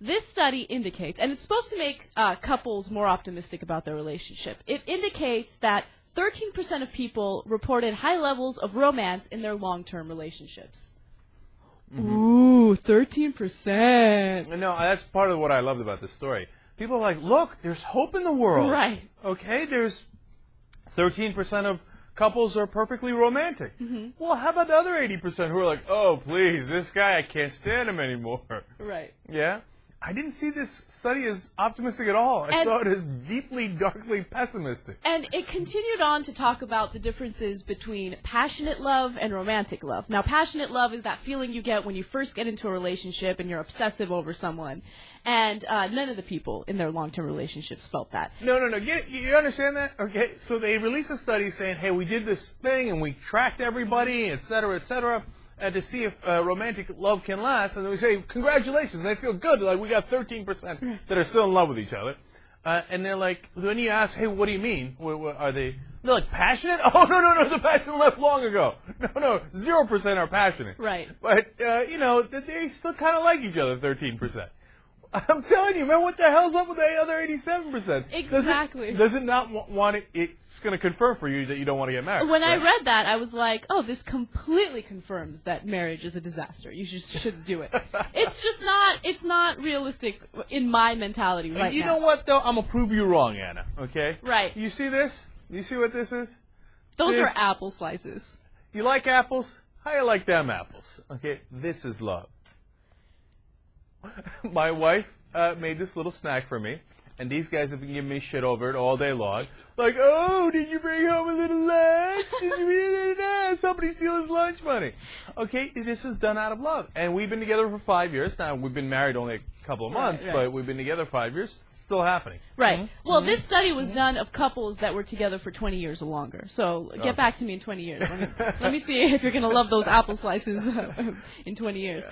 This study indicates, and it's supposed to make couples more optimistic about their relationship. It indicates that 13% of people reported high levels of romance in their long-term relationships. Ooh, 13%. No, that's part of what I loved about this story. People are like, look, there's hope in the world. Right. Okay, there's 13% of couples are perfectly romantic. Well, how about the other 80% who are like, oh, please, this guy, I can't stand him anymore. Right. Yeah? I didn't see this study as optimistic at all. I saw it as deeply, darkly pessimistic. And it continued on to talk about the differences between passionate love and romantic love. Now, passionate love is that feeling you get when you first get into a relationship and you're obsessive over someone. And none of the people in their long-term relationships felt that. No. You understand that? Okay, so they released a study saying, hey, we did this thing and we tracked everybody, et cetera, to see if romantic love can last. And then we say, congratulations, and they feel good. Like, we got 13% that are still in love with each other. And they're like, when you ask, hey, what do you mean? Are they... They're like, passionate? Oh, no, the passion left long ago. No, 0% are passionate. Right. But, they still kind of like each other, 13%. I'm telling you, man, what the hell's up with the other 87%? Exactly. Does it not want it? It's going to confirm for you that you don't want to get married. When I read that, I was like, oh, this completely confirms that marriage is a disaster. You shouldn't do it. It's not realistic in my mentality right now. You know what, though? I'm going to prove you wrong, Anna, okay? Right. You see this? You see what this is? Those are apple slices. You like apples? How you like them apples? Okay, this is love. My wife made this little snack for me, and these guys have been giving me shit over it all day long. Like, oh, did you bring home a little lunch? Did you somebody steal his lunch money? Okay, this is done out of love. And we've been together for 5 years. Now, we've been married only a couple of months, right. but we've been together 5 years. Still happening. Right. Well, this study was done of couples that were together for 20 years or longer. So get back to me in 20 years. Let me see if you're going to love those apple slices in 20 years.